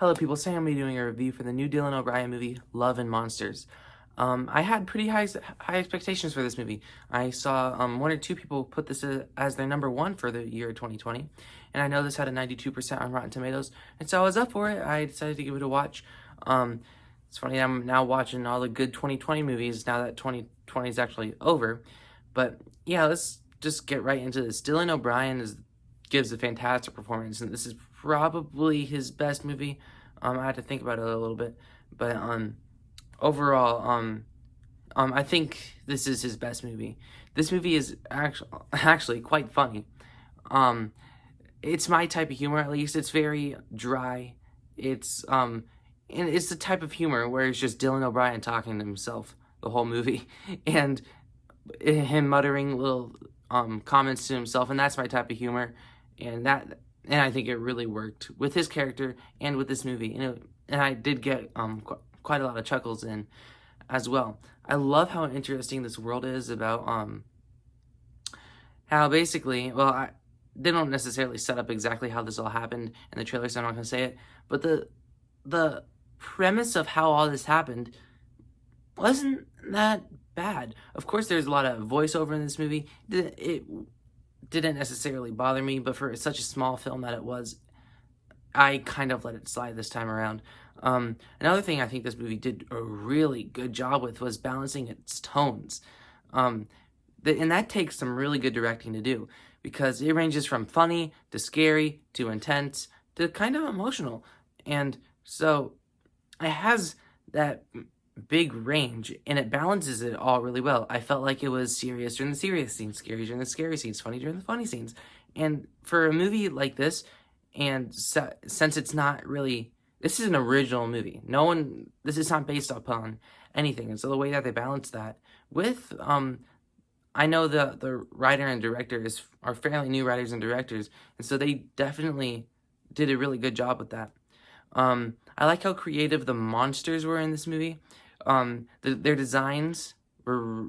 Hello people, today I'm going to be doing a review for the new Dylan O'Brien movie, Love and Monsters. I had pretty high expectations for this movie. I saw one or two people put this as their number one for the year 2020, and I know this had a 92% on Rotten Tomatoes, and so I was up for it. I decided to give it a watch. It's funny, I'm now watching all the good 2020 movies now that 2020 is actually over, but yeah, let's just get right into this. Dylan O'Brien gives a fantastic performance, and this is probably his best movie. I had to think about it a little bit, but overall, I think this is his best movie. This movie is actually quite funny. Um, it's my type of humor, at least. It's very dry. And it's the type of humor where it's just Dylan O'Brien talking to himself the whole movie, and him muttering little comments to himself, and that's my type of humor, and I think it really worked with his character and with this movie, and I did get quite a lot of chuckles in as well. I love how interesting this world is about how basically, they don't necessarily set up exactly how this all happened in the trailer, so I'm not gonna say it, but the premise of how all this happened wasn't that bad. Of course, there's a lot of voiceover in this movie. It didn't necessarily bother me, but for such a small film that it was, I kind of let it slide this time around. Another thing I think this movie did a really good job with was balancing its tones. And that takes some really good directing to do, because it ranges from funny to scary to intense to kind of emotional. And so it has that big range, and it balances it all really well. I felt like it was serious during the serious scenes, scary during the scary scenes, funny during the funny scenes. And for a movie like this, and since it's not really, this is an original movie. This is not based upon anything. And so the way that they balance that with, I know the writer and directors are fairly new writers and directors, and so they definitely did a really good job with that. I like how creative the monsters were in this movie. Their designs were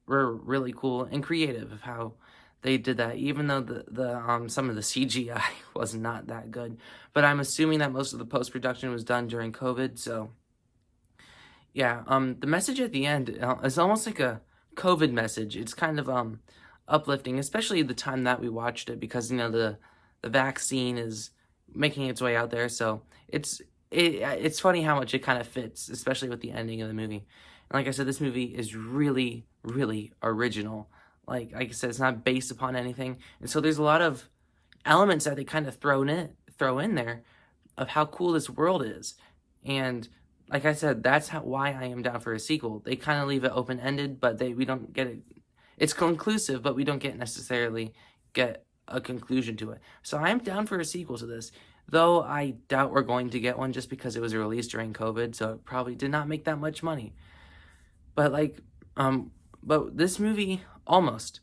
really cool and creative of how they did that, even though some of the CGI was not that good. But I'm assuming that most of the post-production was done during COVID, so yeah. The message at the end is almost like a COVID message. It's kind of uplifting, especially the time that we watched it, because the vaccine is making its way out there, so it's funny how much it kind of fits, especially with the ending of the movie. And like I said, this movie is really, really original. Like I said, it's not based upon anything, and so there's a lot of elements that they kind of throw in there of how cool this world is. And like I said, that's why I am down for a sequel. They kind of leave it open ended, but we don't get it. It's conclusive, but we don't necessarily get a conclusion to it. So I am down for a sequel to this, though I doubt we're going to get one, just because it was released during COVID, so it probably did not make that much money. But but this movie almost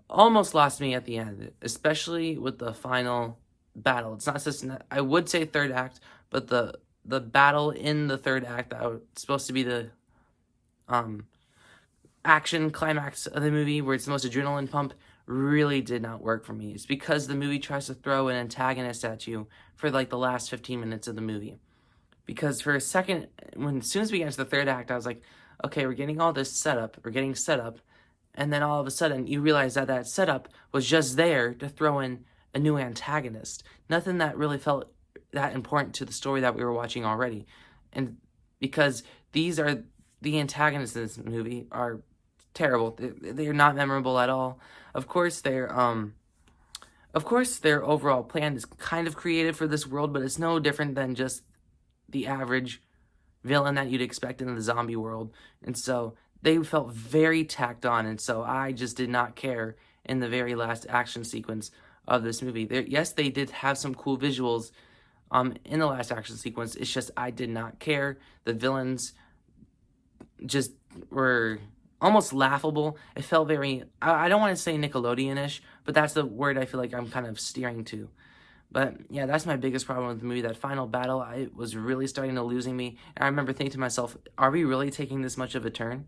lost me at the end, especially with the final battle. It's not just, I would say third act, but the battle in the third act that was supposed to be the action climax of the movie, where it's the most adrenaline pump, really did not work for me. It's because the movie tries to throw an antagonist at you for like the last 15 minutes of the movie. Because for a second, as soon as we get into the third act, I was like, okay, we're getting all this setup, and then all of a sudden you realize that setup was just there to throw in a new antagonist. Nothing that really felt that important to the story that we were watching already. And because the antagonists in this movie are terrible. They're not memorable at all. Of course, their overall plan is kind of creative for this world, but it's no different than just the average villain that you'd expect in the zombie world. And so they felt very tacked on, and so I just did not care in the very last action sequence of this movie. Yes, they did have some cool visuals in the last action sequence. It's just I did not care. The villains just were almost laughable. It felt very, I don't want to say Nickelodeon-ish, but that's the word I feel like I'm kind of steering to. But yeah, that's my biggest problem with the movie. That final battle, it was really starting to losing me. And I remember thinking to myself, are we really taking this much of a turn?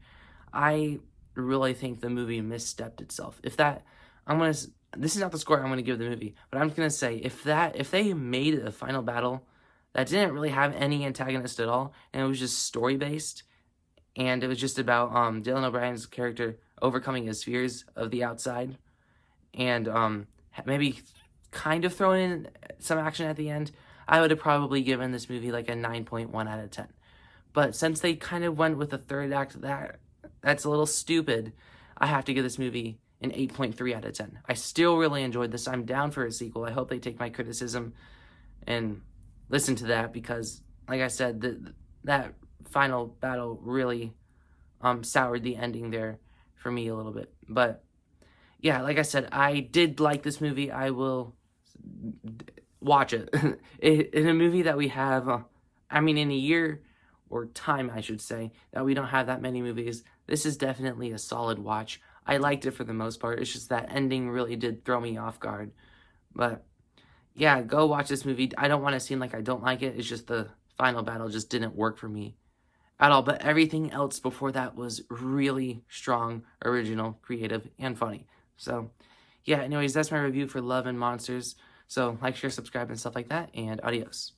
I really think the movie misstepped itself. This is not the score I'm gonna give the movie, but I'm gonna say if they made a final battle that didn't really have any antagonist at all, and it was just story based, and it was just about Dylan O'Brien's character overcoming his fears of the outside, and maybe kind of throwing in some action at the end. I would have probably given this movie like a 9.1 out of 10. But since they kind of went with the third act that's a little stupid, I have to give this movie an 8.3 out of 10. I still really enjoyed this. I'm down for a sequel. I hope they take my criticism and listen to that, because, like I said, that final battle really soured the ending there for me a little bit. But yeah, like I said, I did like this movie. I will watch it. In a movie that we have, in a year or time, I should say, that we don't have that many movies, this is definitely a solid watch. I liked it for the most part. It's just that ending really did throw me off guard. But yeah, go watch this movie. I don't want to seem like I don't like it. It's just the final battle just didn't work for me at all. But everything else before that was really strong, original, creative, and funny. So yeah, anyways, that's my review for Love and Monsters. So like, share, subscribe, and stuff like that, and adios.